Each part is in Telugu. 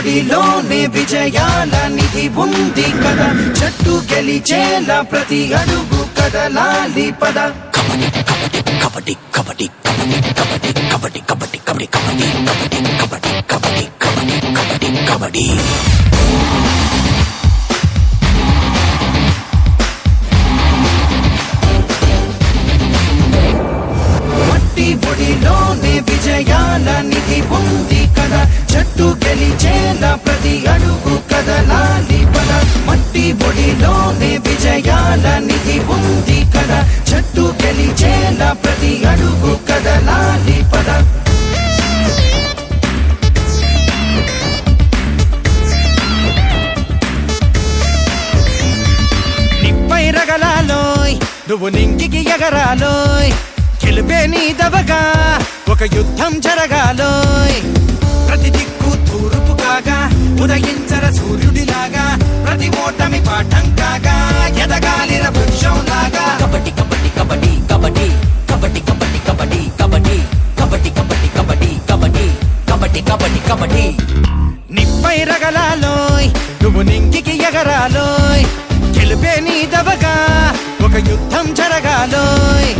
పొడిలోనే విజయాల నిధి ఉంది కదా, జట్టు గెలిచేలా ప్రతి అడుగు కదలాలి పద. కబడ్డీ కబడ్డీ కబడ్డీ కబడ్డీ కబడ్డీ కబడ్డీ కబడ్డీ కబడ్డీ కబడ్డీ కబడ్డీ కబడ్డీ కబడ్డీ కబడ్డీ. పొడిలోనే విజయాల నిధి ఉంది కదా, జట్టు గెలిచేలా ప్రతి అడుగు కదలాలి పద. మట్టి పొడిలోనే విజయాల నిధి ఉంది కదా, జట్టు గెలిచేలా ప్రతి అడుగు కదలాలి పద. నిప్పై రగలాలోయ్ నువ్వు నింగికి ఎగరాలోయ్, గెలుపే నీదవగా ఒక యుద్ధం జరగాలోయ్. ప్రతి దిక్కు తూర్పు కాగా ఉదయించర సూర్యుడిలాగా, ప్రతి ఓటమి పాఠం కాగా ఎదగాలిర వృక్షం లాగా. కబడ్డీ కబడ్డీ కబడ్డీ కబడ్డీ కబడ్డీ కబడ్డీ కబడ్డీ కబడ్డీ కబడ్డీ కబడ్డీ కబడ్డీ కబడ్డీ కబడ్డీ కబడ్డీ కబడ్డీ. నిప్పై రగలాలోయ్ నువ్వు నింగికి ఎగరాలోయ్, గెలుపే నీదవగా ఒక యుద్ధం జరగాలోయ్.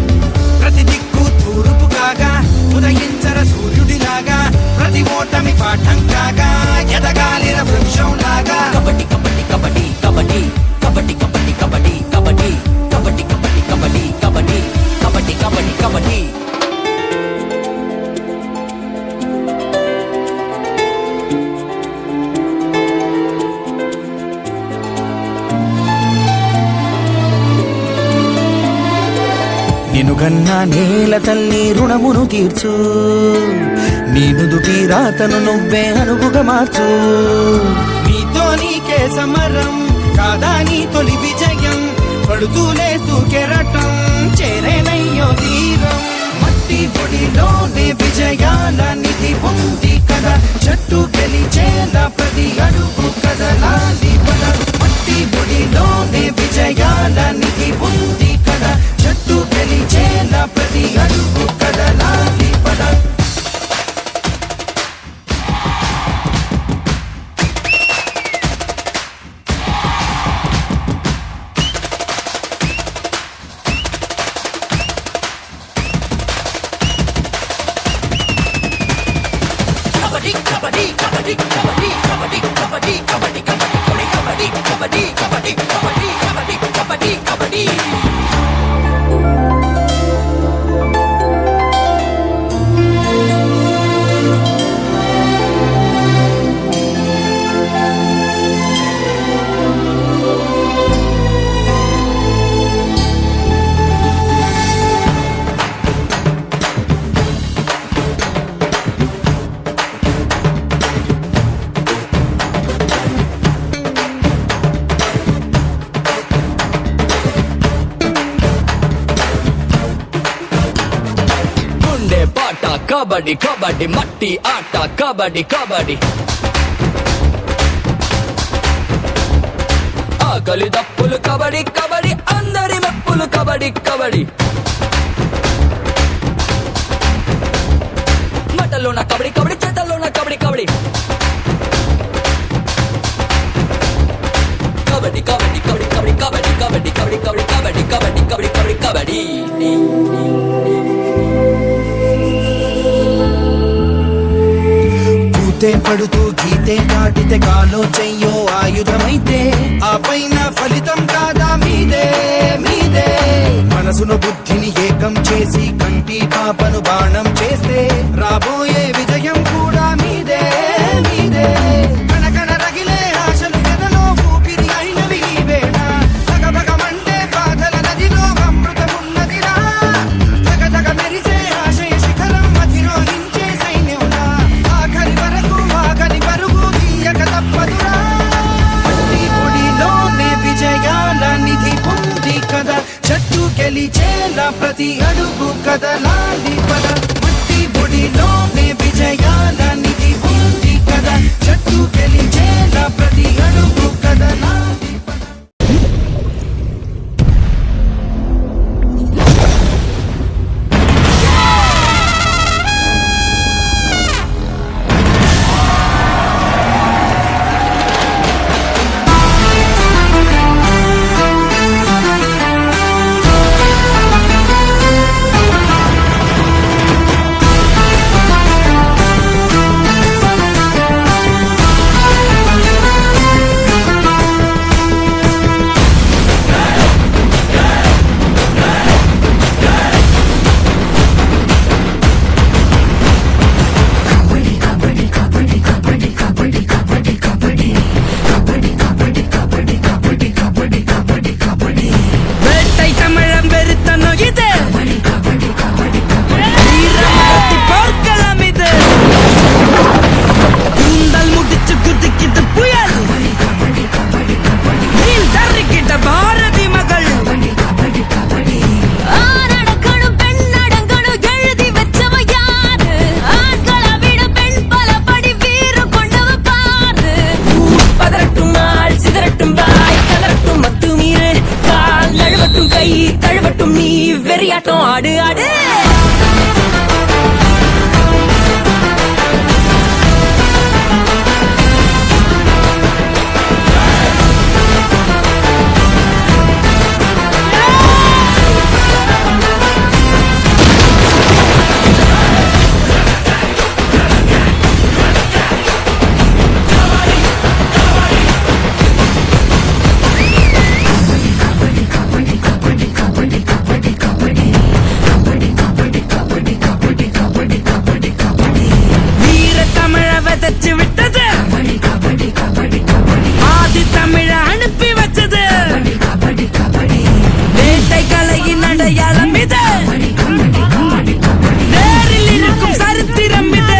ప్రతి దిక్కు తూర్పు కాగా ఉదయించర సూర్యుడిలాగా, ప్రతి ఓటమి పాఠం కాగా ఎదగాలిర వృక్షం లాగా. కబడ్డీ కబడ్డీ కబడ్డీ కబడ్డీ కబడ్డీ కబడ్డీ కబడ్డీ కబడ్డీ కబడ్డీ కబడ్డీ కబడ్డీ కబడ్డీ కబడ్డీ కబడ్డీ కబడ్డీ. నినుగన్నా నేల తల్లి రుణమును తీర్చు, నీ నుదుటి రాతను నువ్వే అనువుగా మార్చు. నీతో నీకే సమరం కాదా నీ తొలి విజయం, పడుతూ లేస్తూ కెరటం చేరేనయ్యో తీరం. మట్టి పొడిలోనే విజయాల నిధి ఉంది కదా, జట్టు గెలిచేలా ప్రతి అడుగు కదలాలి పద. మట్టి పొడిలోనే విజయాల నిధి ఉంది కదా, జట్టు గెలిచేలా ప్రతి అడుగు కదలాలి పద. కబడ్డీ కబడ్డీ కబడ్డీ కబడ్డీ కబడ్డీ కబడ్డీ కబడ్డీ కబడ్డీ కబడ్డీ కబడ్డీ కబడ్డీ కబడ్డీ కబడ్డీ కబడ్డీ కబడ్డీ. కబడ్డీ కబడ్డీ మట్టి ఆట కబడ్డీ కబడ్డీ. ఆకలి దప్పులు కబడ్డీ కబడ్డీ, అందరి మెప్పులు కబడ్డీ కబడ్డీ. మటలోన కబడ్డీ కబడ్డీ, చేతల్లోన కబడ్డీ కబడ్డీ. కబడ్డీ కబడ్డీ కబడ్డీ కబడ్డీ కబడ్డీ కబడ్డీ కబడ్డీ కబడ్డీ కబడ్డీ కబడ్డీ కబడ్డీ కబడ్డీ. పడుతూ గీతే దాటితే కాలో చెయ్యో ఆయుధమైతే, ఆ పైన ఫలితం కాదా మీదే మీదే. మనసును బుద్ధిని ఏకం చేసి కంటి పాపను బాణం చేస్తే, రాబోయే విజయం కూడా మీదే మీదే. కనకన రగిలే ఆశలు ఎదలో ఊపిరి అయినవి వేళ, భగభగమంటే బాధల నదిలో అమృతమున్నదిరా. జగజగ మెరిసే ఆశయ శిఖరం అధిరోహించే సైన్యంలా, ఆఖరి వరకు ఆగని పరుగు తీయక తప్పదురా. మట్టి పొడిలోనే విజయాల నిధి ఉంది కదా, జట్టు గెలిచేలా ప్రతి అడుగు కదలాలి పద. మట్టి పొడిలోనే విజయాల నిధి ఉంది కదా, జట్టు గెలిచేలా ప్రతి అడుగు కదలాలి పద. வெறியாட்டம் ஆடு ஆடு விதைச்சு விட்டது ஆதி தமிழ அனுப்பி வச்சது வேட்டை கலையின் அடையாளம் இது நேரில் இருக்கும் சரித்திரம் இது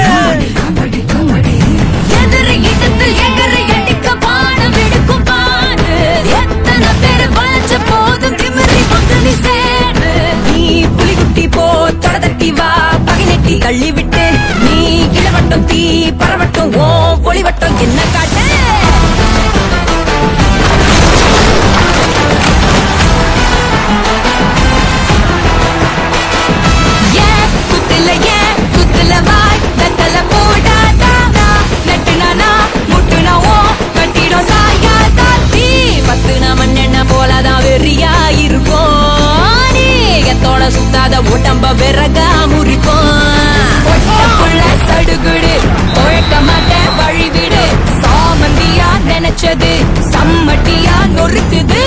எதிரி இடத்தில் எகரை அடிக்க பாடம் எடுக்கும் பாடு எத்தனை பேர் வளைச்ச போதும் திமிரி பங்குனி சேரு நீ புலிகுட்டி போ தொடதட்டி வா பகை நெட்டி தள்ளிவிட்டு நீ இளவட்டம் தீ பரவட்டும் ஓ ஒளிவட்டம் என்ன காட்டு குத்துல வாய் தத்தல போடாதா நட்டுனா முட்டுனா ஓ கட்டிடும் சாயாதா தீ பத்துனா மண்ணெண்ண போலதான் வெறியா இருக்கும் நீகத்தோட சுத்தாத உடம்ப விறகா முறிப்போம் சடுகுடு உழைக்க மாட்டேன் வழிவிடு சாமந்தியா நினைச்சது சம்மட்டியா நொறுக்குது